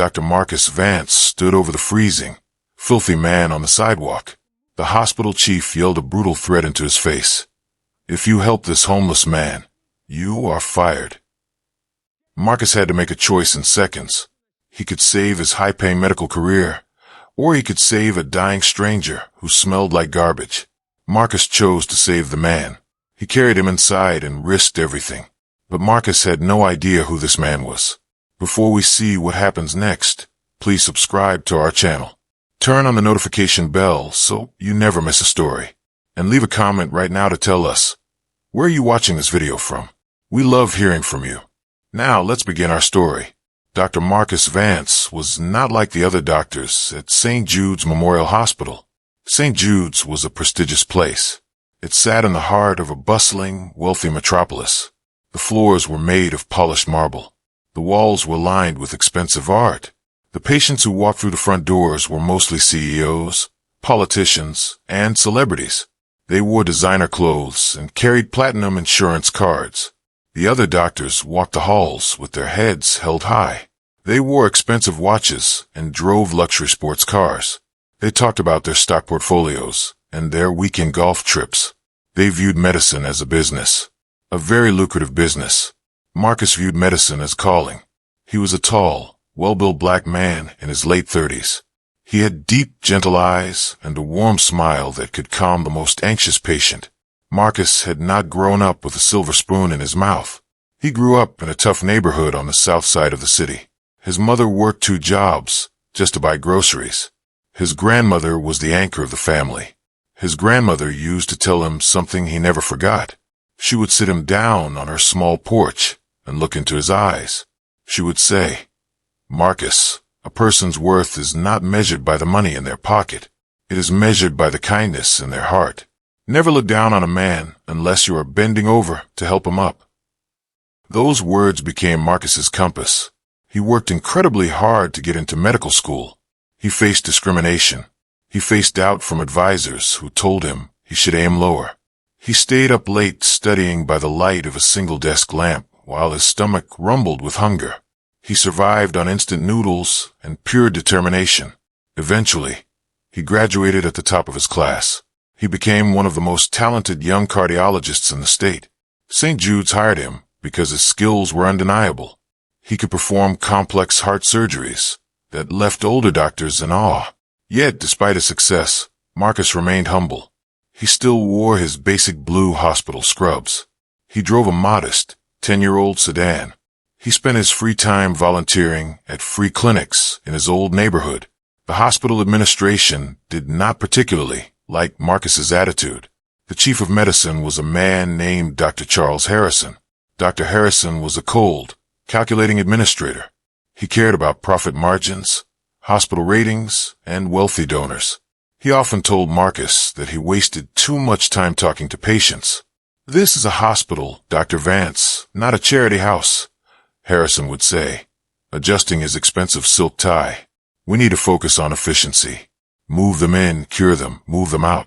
Dr. Marcus Vance stood over the freezing, filthy man on the sidewalk. The hospital chief yelled a brutal threat into his face. "If you help this homeless man, you are fired." Marcus had to make a choice in seconds. He could save his high-paying medical career, or he could save a dying stranger who smelled like garbage. Marcus chose to save the man. He carried him inside and risked everything. But Marcus had no idea who this man was. Before we see what happens next, please subscribe to our channel. Turn on the notification bell so you never miss a story. And leave a comment right now to tell us, where are you watching this video from? We love hearing from you. Now let's begin our story. Dr. Marcus Vance was not like the other doctors at St. Jude's Memorial Hospital. St. Jude's was a prestigious place. It sat in the heart of a bustling, wealthy metropolis. The floors were made of polished marble. The walls were lined with expensive art. The patients who walked through the front doors were mostly CEOs, politicians, and celebrities. They wore designer clothes and carried platinum insurance cards. The other doctors walked the halls with their heads held high. They wore expensive watches and drove luxury sports cars. They talked about their stock portfolios and their weekend golf trips. They viewed medicine as a business, a very lucrative business. Marcus viewed medicine as calling. He was a tall, well-built black man in his late 30s. He had deep, gentle eyes and a warm smile that could calm the most anxious patient. Marcus had not grown up with a silver spoon in his mouth. He grew up in a tough neighborhood on the south side of the city. His mother worked 2 jobs just to buy groceries. His grandmother was the anchor of the family. His grandmother used to tell him something he never forgot. She would sit him down on her small porch and look into his eyes. She would say, "Marcus, a person's worth is not measured by the money in their pocket. It is measured by the kindness in their heart. Never look down on a man unless you are bending over to help him up." Those words became Marcus's compass. He worked incredibly hard to get into medical school. He faced discrimination. He faced doubt from advisors who told him he should aim lower. He stayed up late studying by the light of a single desk lamp while his stomach rumbled with hunger. He survived on instant noodles and pure determination. Eventually, he graduated at the top of his class. He became one of the most talented young cardiologists in the state. St. Jude's hired him because his skills were undeniable. He could perform complex heart surgeries that left older doctors in awe. Yet, despite his success, Marcus remained humble. He still wore his basic blue hospital scrubs. He drove a modest, 10-year-old sedan. He spent his free time volunteering at free clinics in his old neighborhood. The hospital administration did not particularly like Marcus's attitude. The chief of medicine was a man named Dr. Charles Harrison. Dr. Harrison was a cold, calculating administrator. He cared about profit margins, hospital ratings, and wealthy donors. He often told Marcus that he wasted too much time talking to patients. "This is a hospital, Dr. Vance, not a charity house," Harrison would say, adjusting his expensive silk tie. "We need to focus on efficiency. Move them in, cure them, move them out."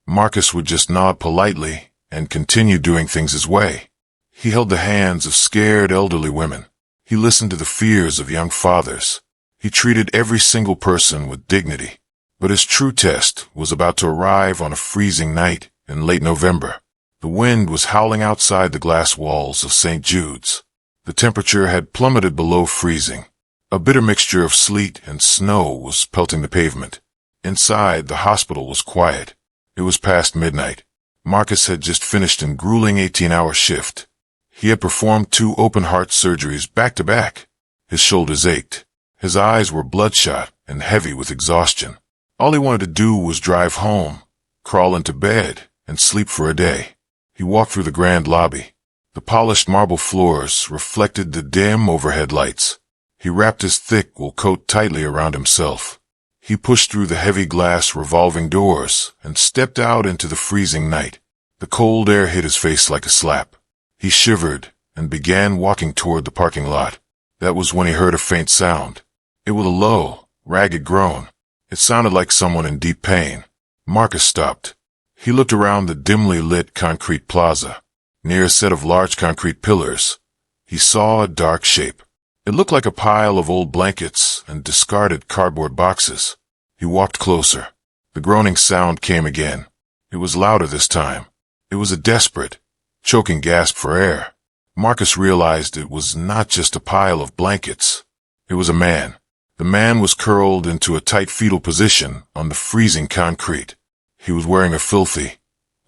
Marcus would just nod politely and continue doing things his way. He held the hands of scared elderly women. He listened to the fears of young fathers. He treated every single person with dignity. But his true test was about to arrive on a freezing night in late November. The wind was howling outside the glass walls of St. Jude's. The temperature had plummeted below freezing. A bitter mixture of sleet and snow was pelting the pavement. Inside, the hospital was quiet. It was past midnight. Marcus had just finished a grueling 18-hour shift. He had performed 2 open-heart surgeries back-to-back. His shoulders ached. His eyes were bloodshot and heavy with exhaustion. All he wanted to do was drive home, crawl into bed, and sleep for a day. He walked through the grand lobby. The polished marble floors reflected the dim overhead lights. He wrapped his thick wool coat tightly around himself. He pushed through the heavy glass revolving doors and stepped out into the freezing night. The cold air hit his face like a slap. He shivered and began walking toward the parking lot. That was when he heard a faint sound. It was a low, ragged groan. It sounded like someone in deep pain. Marcus stopped. He looked around the dimly lit concrete plaza. Near a set of large concrete pillars, he saw a dark shape. It looked like a pile of old blankets and discarded cardboard boxes. He walked closer. The groaning sound came again. It was louder this time. It was a desperate, choking gasp for air. Marcus realized it was not just a pile of blankets. It was a man. The man was curled into a tight fetal position on the freezing concrete. He was wearing a filthy,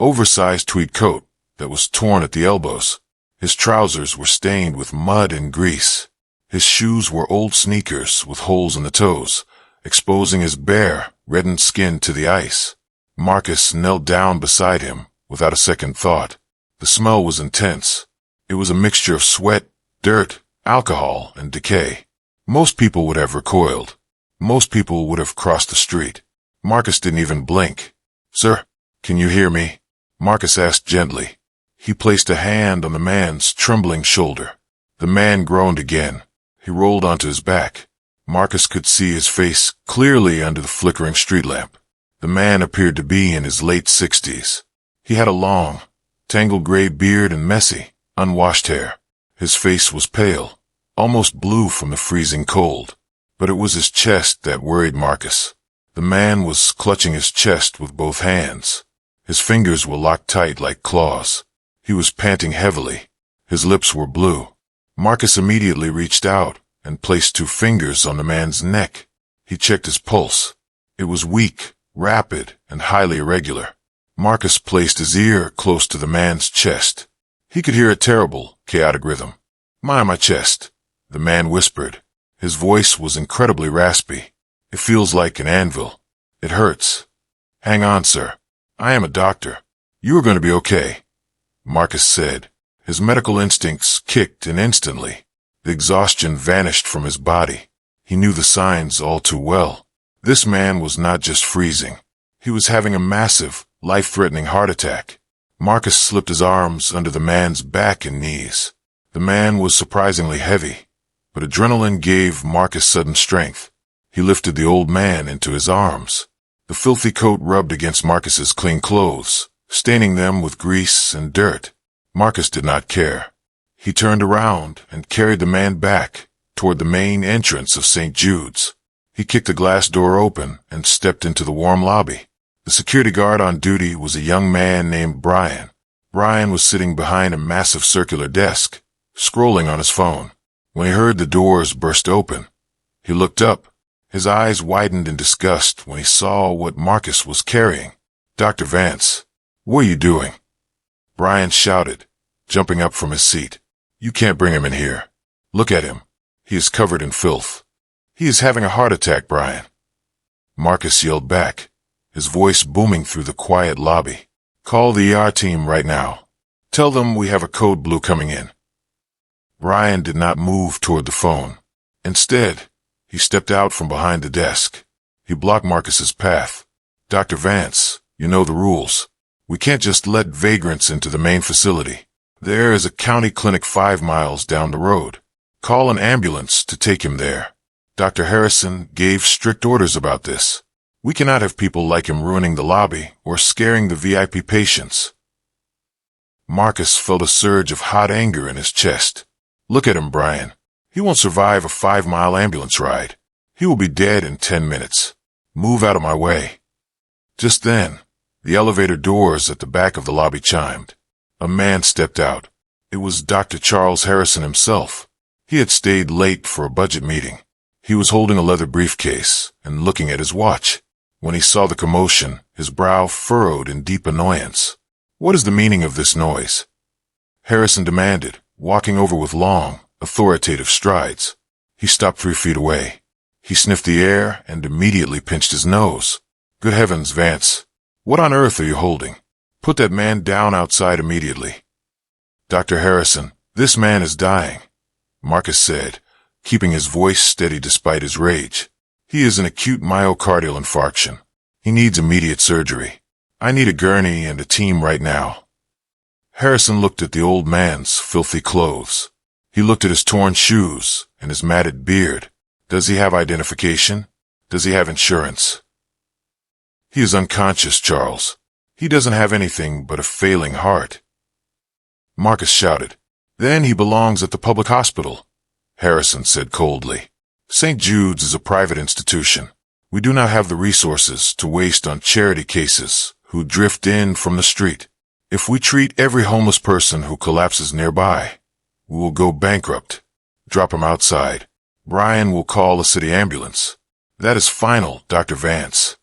oversized tweed coat that was torn at the elbows. His trousers were stained with mud and grease. His shoes were old sneakers with holes in the toes, exposing his bare, reddened skin to the ice. Marcus knelt down beside him without a second thought. The smell was intense. It was a mixture of sweat, dirt, alcohol, and decay. Most people would have recoiled. Most people would have crossed the street. Marcus didn't even blink. "Sir, can you hear me?" Marcus asked gently. He placed a hand on the man's trembling shoulder. The man groaned again. He rolled onto his back. Marcus could see his face clearly under the flickering street lamp. The man appeared to be in his late 60s. He had a long, tangled gray beard and messy, unwashed hair. His face was pale, almost blue from the freezing cold. But it was his chest that worried Marcus. The man was clutching his chest with both hands. His fingers were locked tight like claws. He was panting heavily. His lips were blue. Marcus immediately reached out and placed 2 fingers on the man's neck. He checked his pulse. It was weak, rapid, and highly irregular. Marcus placed his ear close to the man's chest. He could hear a terrible, chaotic rhythm. My chest," the man whispered. His voice was incredibly raspy. "It feels like an anvil. It hurts. Hang on, sir. I am a doctor. You are going to be okay," Marcus said. His medical instincts kicked, and instantly, the exhaustion vanished from his body. He knew the signs all too well. This man was not just freezing. He was having a massive, life-threatening heart attack. Marcus slipped his arms under the man's back and knees. The man was surprisingly heavy, but adrenaline gave Marcus sudden strength. He lifted the old man into his arms. The filthy coat rubbed against Marcus's clean clothes, staining them with grease and dirt. Marcus did not care. He turned around and carried the man back toward the main entrance of St. Jude's. He kicked the glass door open and stepped into the warm lobby. The security guard on duty was a young man named Brian. Brian was sitting behind a massive circular desk, scrolling on his phone. When he heard the doors burst open, he looked up. His eyes widened in disgust when he saw what Marcus was carrying. "Dr. Vance, what are you doing?" Brian shouted, jumping up from his seat. "You can't bring him in here. Look at him. He is covered in filth. He is having a heart attack, Brian." Marcus yelled back, his voice booming through the quiet lobby. "Call the ER team right now. Tell them we have a code blue coming in." Brian did not move toward the phone. Instead, he stepped out from behind the desk. He blocked Marcus's path. "Dr. Vance, you know the rules. We can't just let vagrants into the main facility. There is a county clinic 5 miles down the road. Call an ambulance to take him there. Dr. Harrison gave strict orders about this. We cannot have people like him ruining the lobby or scaring the VIP patients." Marcus felt a surge of hot anger in his chest. "Look at him, Brian. He won't survive a 5-mile ambulance ride. He will be dead in 10 minutes. Move out of my way." Just then, the elevator doors at the back of the lobby chimed. A man stepped out. It was Dr. Charles Harrison himself. He had stayed late for a budget meeting. He was holding a leather briefcase and looking at his watch. When he saw the commotion, his brow furrowed in deep annoyance. "What is the meaning of this noise?" Harrison demanded, walking over with long, authoritative strides. He stopped 3 feet away. He sniffed the air and immediately pinched his nose. "Good heavens, Vance. What on earth are you holding? Put that man down outside immediately." "Dr. Harrison, this man is dying," Marcus said, keeping his voice steady despite his rage. "He is an acute myocardial infarction. He needs immediate surgery. I need a gurney and a team right now." Harrison looked at the old man's filthy clothes. He looked at his torn shoes and his matted beard. "Does he have identification? Does he have insurance?" "He is unconscious, Charles. He doesn't have anything but a failing heart." Marcus shouted, "Then he belongs at the public hospital." Harrison said coldly. St. Jude's is a private institution. We do not have the resources to waste on charity cases who drift in from the street. If we treat every homeless person who collapses nearby, we will go bankrupt. Drop him outside. Brian will call a city ambulance. That is final, Dr. Vance.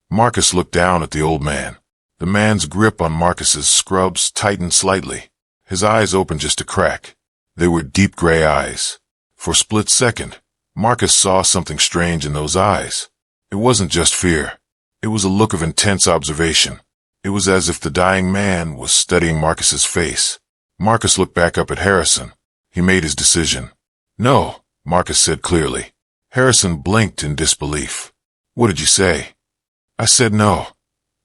Marcus looked down at the old man. The man's grip on Marcus's scrubs tightened slightly. His eyes opened just a crack. They were deep gray eyes. For a split second, Marcus saw something strange in those eyes. It wasn't just fear. It was a look of intense observation. It was as if the dying man was studying Marcus's face. Marcus looked back up at Harrison. He made his decision. No, Marcus said clearly. Harrison blinked in disbelief. What did you say? I said no,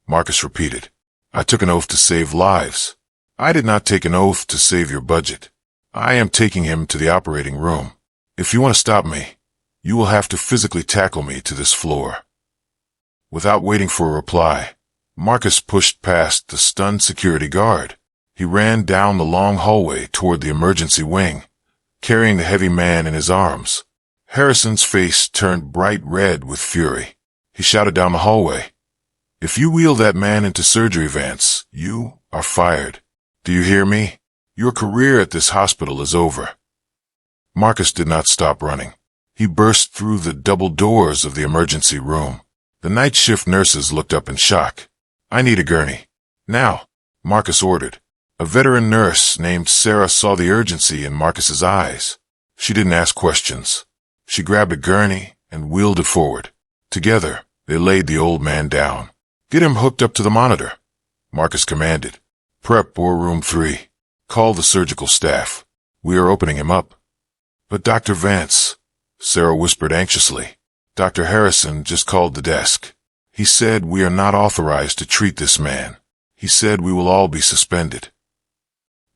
Marcus repeated. I took an oath to save lives. I did not take an oath to save your budget. I am taking him to the operating room. If you want to stop me, you will have to physically tackle me to this floor. Without waiting for a reply, Marcus pushed past the stunned security guard. He ran down the long hallway toward the emergency wing, carrying the heavy man in his arms. Harrison's face turned bright red with fury. He shouted down the hallway, If you wheel that man into surgery, Vance, you are fired. Do you hear me? Your career at this hospital is over. Marcus did not stop running. He burst through the double doors of the emergency room. The night shift nurses looked up in shock. I need a gurney. Now, Marcus ordered. A veteran nurse named Sarah saw the urgency in Marcus's eyes. She didn't ask questions. She grabbed a gurney and wheeled it forward. Together, they laid the old man down. Get him hooked up to the monitor, Marcus commanded. Prep War Room 3. Call the surgical staff. We are opening him up. But Dr. Vance, Sarah whispered anxiously. Dr. Harrison just called the desk. He said we are not authorized to treat this man. He said we will all be suspended.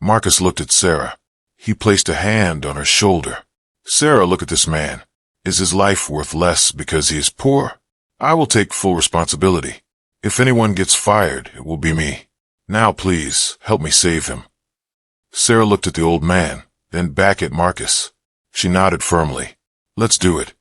Marcus looked at Sarah. He placed a hand on her shoulder. Sarah, look at this man. Is his life worth less because he is poor? I will take full responsibility. If anyone gets fired, it will be me. Now, please, help me save him. Sarah looked at the old man, then back at Marcus. She nodded firmly. Let's do it.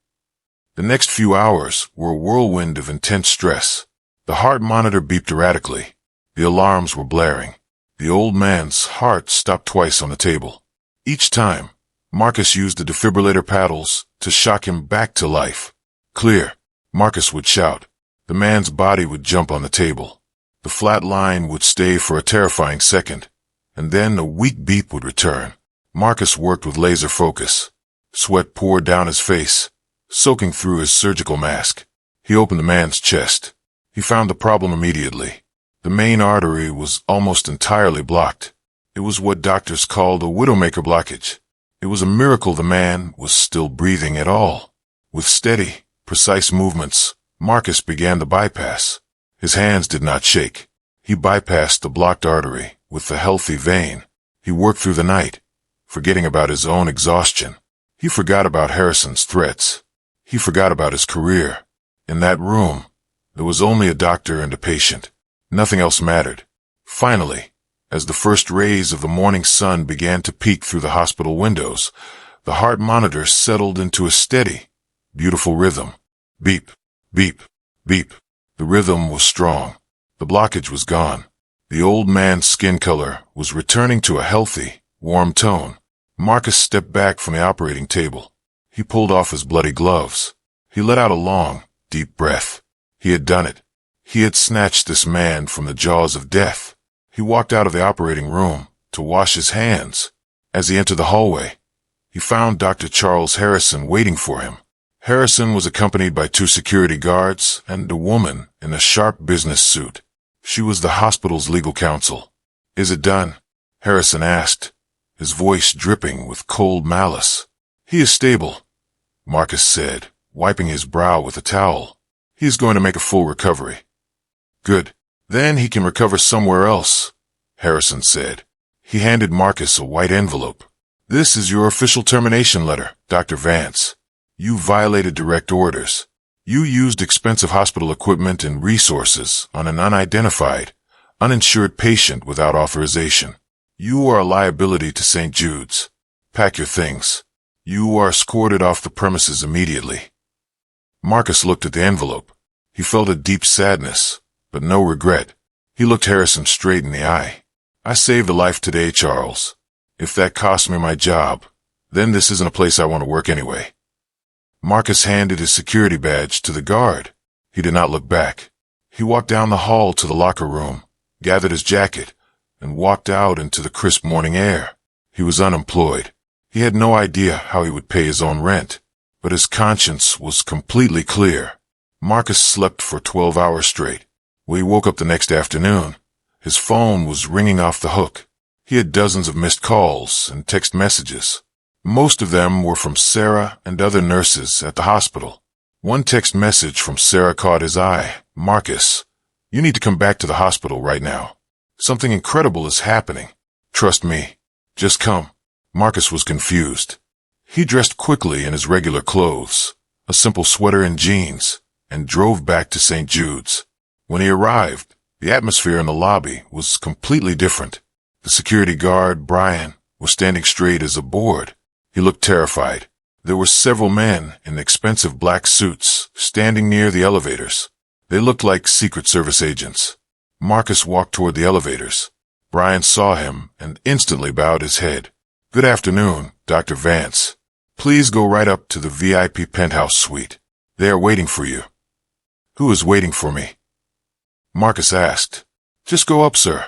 The next few hours were a whirlwind of intense stress. The heart monitor beeped erratically. The alarms were blaring. The old man's heart stopped twice on the table. Each time, Marcus used the defibrillator paddles to shock him back to life. Clear, Marcus would shout. The man's body would jump on the table. The flat line would stay for a terrifying second, and then a weak beep would return. Marcus worked with laser focus. Sweat poured down his face, soaking through his surgical mask. He opened the man's chest. He found the problem immediately. The main artery was almost entirely blocked. It was what doctors called a widowmaker blockage. It was a miracle the man was still breathing at all. With steady, precise movements, Marcus began the bypass. His hands did not shake. He bypassed the blocked artery with the healthy vein. He worked through the night, forgetting about his own exhaustion. He forgot about Harrison's threats. He forgot about his career. In that room, there was only a doctor and a patient. Nothing else mattered. Finally, as the first rays of the morning sun began to peek through the hospital windows, the heart monitor settled into a steady, beautiful rhythm. Beep, beep, beep. The rhythm was strong. The blockage was gone. The old man's skin color was returning to a healthy, warm tone. Marcus stepped back from the operating table. He pulled off his bloody gloves. He let out a long, deep breath. He had done it. He had snatched this man from the jaws of death. He walked out of the operating room to wash his hands. As he entered the hallway, he found Dr. Charles Harrison waiting for him. Harrison was accompanied by 2 security guards and a woman in a sharp business suit. She was the hospital's legal counsel. Is it done? Harrison asked, his voice dripping with cold malice. He is stable, Marcus said, wiping his brow with a towel. He is going to make a full recovery. Good. Then he can recover somewhere else, Harrison said. He handed Marcus a white envelope. This is your official termination letter, Dr. Vance. You violated direct orders. You used expensive hospital equipment and resources on an unidentified, uninsured patient without authorization. You are a liability to St. Jude's. Pack your things. You are escorted off the premises immediately. Marcus looked at the envelope. He felt a deep sadness, but no regret. He looked Harrison straight in the eye. I saved a life today, Charles. If that cost me my job, then this isn't a place I want to work anyway. Marcus handed his security badge to the guard. He did not look back. He walked down the hall to the locker room, gathered his jacket, and walked out into the crisp morning air. He was unemployed. He had no idea how he would pay his own rent, but his conscience was completely clear. Marcus slept for 12 hours straight. When he woke up the next afternoon, his phone was ringing off the hook. He had dozens of missed calls and text messages. Most of them were from Sarah and other nurses at the hospital. One text message from Sarah caught his eye. Marcus, you need to come back to the hospital right now. Something incredible is happening. Trust me. Just come. Marcus was confused. He dressed quickly in his regular clothes, a simple sweater and jeans, and drove back to St. Jude's. When he arrived, the atmosphere in the lobby was completely different. The security guard, Brian, was standing straight as a board. He looked terrified. There were several men in expensive black suits standing near the elevators. They looked like Secret Service agents. Marcus walked toward the elevators. Brian saw him and instantly bowed his head. Good afternoon, Dr. Vance. Please go right up to the VIP penthouse suite. They are waiting for you. Who is waiting for me? Marcus asked. Just go up, sir,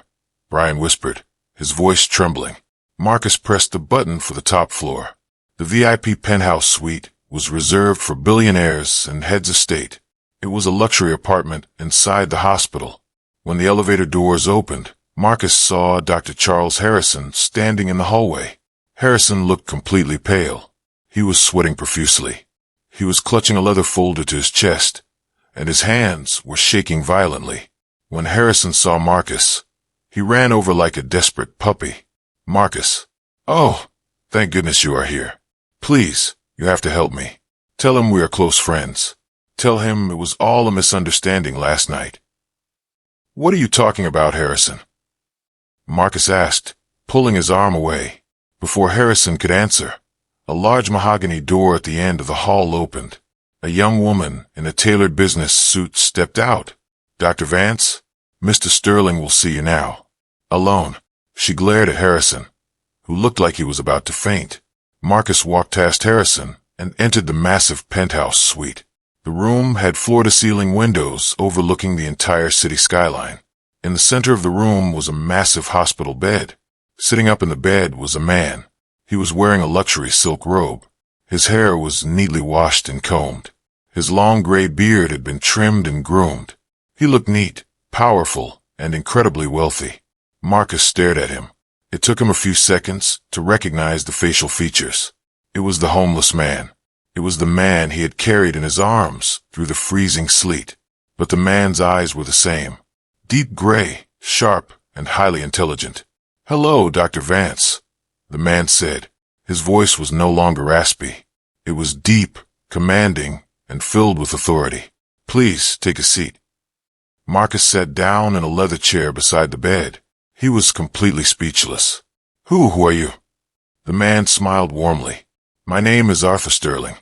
Brian whispered, his voice trembling. Marcus pressed the button for the top floor. The VIP penthouse suite was reserved for billionaires and heads of state. It was a luxury apartment inside the hospital. When the elevator doors opened, Marcus saw Dr. Charles Harrison standing in the hallway. Harrison looked completely pale. He was sweating profusely. He was clutching a leather folder to his chest, and his hands were shaking violently. When Harrison saw Marcus, he ran over like a desperate puppy. Marcus, oh, thank goodness you are here. Please, you have to help me. Tell him we are close friends. Tell him it was all a misunderstanding last night. What are you talking about, Harrison? Marcus asked, pulling his arm away. Before Harrison could answer, a large mahogany door at the end of the hall opened. A young woman in a tailored business suit stepped out. Dr. Vance, Mr. Sterling will see you now. Alone. She glared at Harrison, who looked like he was about to faint. Marcus walked past Harrison and entered the massive penthouse suite. The room had floor-to-ceiling windows overlooking the entire city skyline. In the center of the room was a massive hospital bed. Sitting up in the bed was a man. He was wearing a luxury silk robe. His hair was neatly washed and combed. His long gray beard had been trimmed and groomed. He looked neat, powerful, and incredibly wealthy. Marcus stared at him. It took him a few seconds to recognize the facial features. It was the homeless man. It was the man he had carried in his arms through the freezing sleet. But the man's eyes were the same. Deep gray, sharp, and highly intelligent. Hello, Dr. Vance, the man said. His voice was no longer raspy. It was deep, commanding, and filled with authority. Please take a seat. Marcus sat down in a leather chair beside the bed. He was completely speechless. Who are you? The man smiled warmly. My name is Arthur Sterling.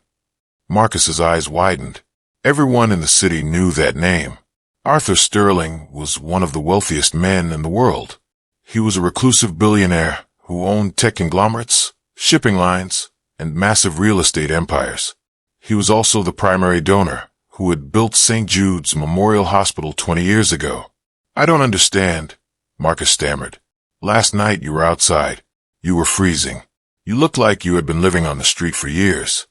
Marcus's eyes widened. Everyone in the city knew that name. Arthur Sterling was one of the wealthiest men in the world. He was a reclusive billionaire who owned tech conglomerates, shipping lines, and massive real estate empires. He was also the primary donor who had built St. Jude's Memorial Hospital 20 years ago. I don't understand, Marcus stammered. Last night you were outside. You were freezing. You looked like you had been living on the street for years.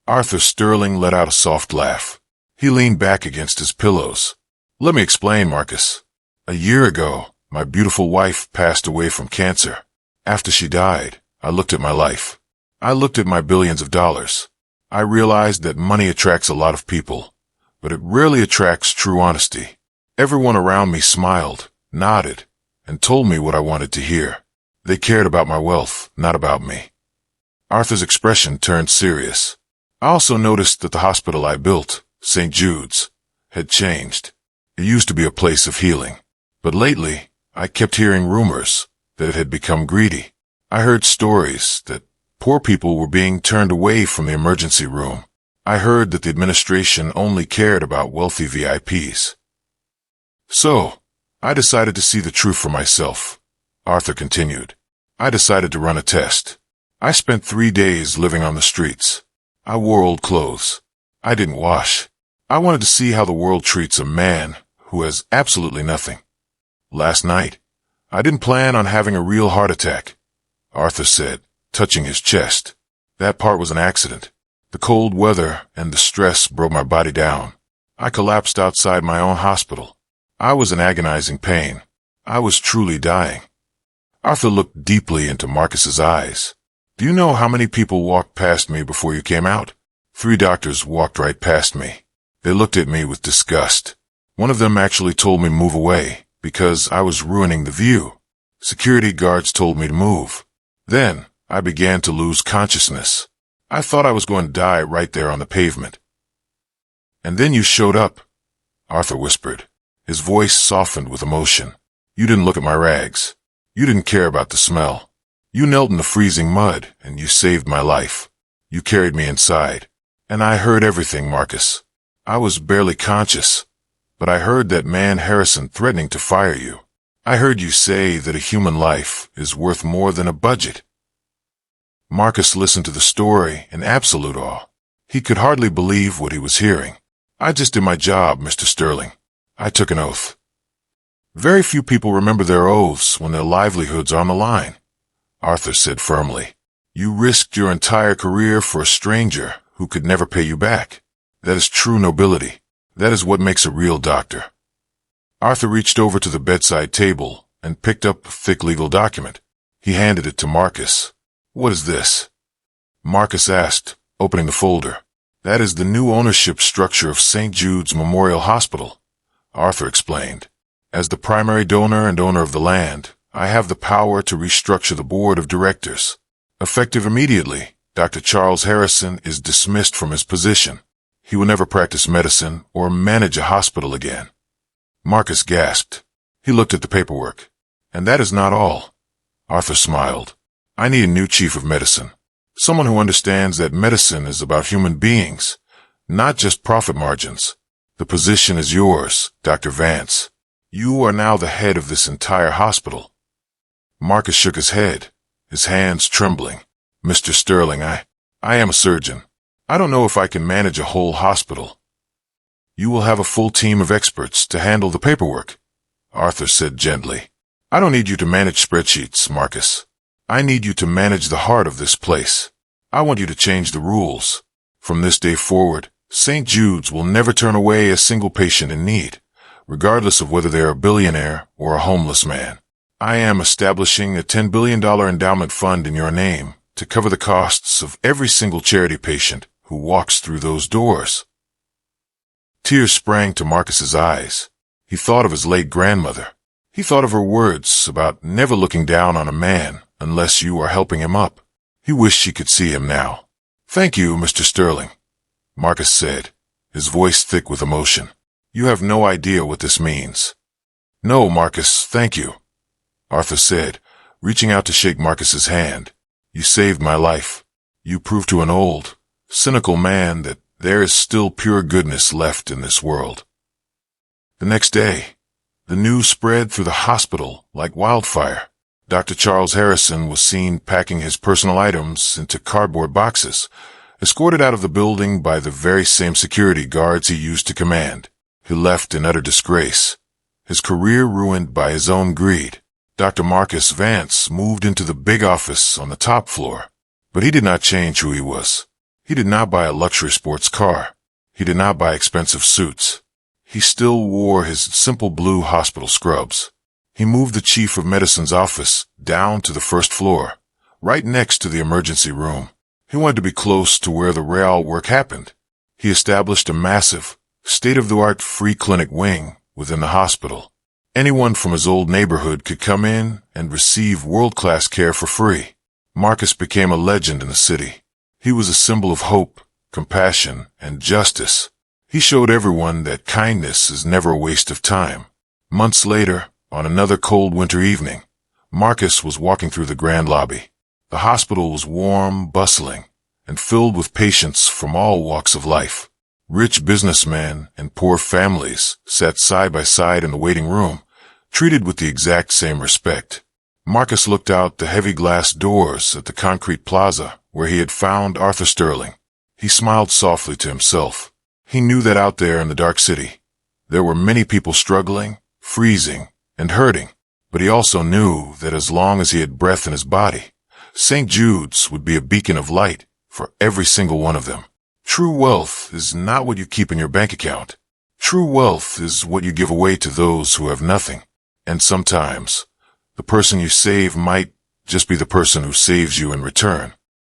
Arthur Sterling let out a soft laugh. He leaned back against his pillows. Let me explain, Marcus. A year ago, my beautiful wife passed away from cancer. After she died, I looked at my life. I looked at my billions of dollars. I realized that money attracts a lot of people, but it rarely attracts true honesty. Everyone around me smiled, nodded, and told me what I wanted to hear. They cared about my wealth, not about me. Arthur's expression turned serious. I also noticed that the hospital I built, St. Jude's, had changed. It used to be a place of healing, but lately I kept hearing rumors that it had become greedy. I heard stories that Poor people were being turned away from the emergency room. I heard that the administration only cared about wealthy VIPs. So, I decided to see the truth for myself. Arthur continued. I decided to run a test. I spent 3 days living on the streets. I wore old clothes. I didn't wash. I wanted to see how the world treats a man who has absolutely nothing. Last night, I didn't plan on having a real heart attack, Arthur said, touching his chest. That part was an accident. The cold weather and the stress broke my body down. I collapsed outside my own hospital. I was in agonizing pain. I was truly dying. Arthur looked deeply into Marcus's eyes. Do you know how many people walked past me before you came out? 3 doctors walked right past me. They looked at me with disgust. One of them actually told me to move away because I was ruining the view. Security guards told me to move. Then, I began to lose consciousness. I thought I was going to die right there on the pavement. And then you showed up, Arthur whispered. His voice softened with emotion. You didn't look at my rags. You didn't care about the smell. You knelt in the freezing mud, and you saved my life. You carried me inside. And I heard everything, Marcus. I was barely conscious, but I heard that man Harrison threatening to fire you. I heard you say that a human life is worth more than a budget. Marcus listened to the story in absolute awe. He could hardly believe what he was hearing. I just did my job, Mr. Sterling. I took an oath. Very few people remember their oaths when their livelihoods are on the line, Arthur said firmly. You risked your entire career for a stranger who could never pay you back. That is true nobility. That is what makes a real doctor. Arthur reached over to the bedside table and picked up a thick legal document. He handed it to Marcus. What is this? Marcus asked, opening the folder. That is the new ownership structure of St. Jude's Memorial Hospital, Arthur explained. As the primary donor and owner of the land, I have the power to restructure the board of directors. Effective immediately, Dr. Charles Harrison is dismissed from his position. He will never practice medicine or manage a hospital again. Marcus gasped. He looked at the paperwork. And that is not all. Arthur smiled. I need a new chief of medicine. Someone who understands that medicine is about human beings, not just profit margins. The position is yours, Dr. Vance. You are now the head of this entire hospital. Marcus shook his head, his hands trembling. Mr. Sterling, I am a surgeon. I don't know if I can manage a whole hospital. You will have a full team of experts to handle the paperwork, Arthur said gently. I don't need you to manage spreadsheets, Marcus. I need you to manage the heart of this place. I want you to change the rules. From this day forward, St. Jude's will never turn away a single patient in need, regardless of whether they're a billionaire or a homeless man. I am establishing a $10 billion endowment fund in your name to cover the costs of every single charity patient who walks through those doors. Tears sprang to Marcus's eyes. He thought of his late grandmother. He thought of her words about never looking down on a man unless you are helping him up. He wished she could see him now. Thank you, Mr. Sterling, Marcus said, his voice thick with emotion. You have no idea what this means. No, Marcus, thank you, Arthur said, reaching out to shake Marcus's hand. You saved my life. You proved to an old, cynical man that there is still pure goodness left in this world. The next day, the news spread through the hospital like wildfire. Dr. Charles Harrison was seen packing his personal items into cardboard boxes, escorted out of the building by the very same security guards he used to command. He left in utter disgrace, his career ruined by his own greed. Dr. Marcus Vance moved into the big office on the top floor, but he did not change who he was. He did not buy a luxury sports car. He did not buy expensive suits. He still wore his simple blue hospital scrubs. He moved the chief of medicine's office down to the first floor, right next to the emergency room. He wanted to be close to where the real work happened. He established a massive, state-of-the-art free clinic wing within the hospital. Anyone from his old neighborhood could come in and receive world-class care for free. Marcus became a legend in the city. He was a symbol of hope, compassion, and justice. He showed everyone that kindness is never a waste of time. Months later, on another cold winter evening, Marcus was walking through the grand lobby. The hospital was warm, bustling, and filled with patients from all walks of life. Rich businessmen and poor families sat side by side in the waiting room, treated with the exact same respect. Marcus looked out the heavy glass doors at the concrete plaza where he had found Arthur Sterling. He smiled softly to himself. He knew that out there in the dark city, there were many people struggling, freezing, and hurting. But he also knew that as long as he had breath in his body, St. Jude's would be a beacon of light for every single one of them. True wealth is not what you keep in your bank account. True wealth is what you give away to those who have nothing. And sometimes, the person you save might just be the person who saves you in return.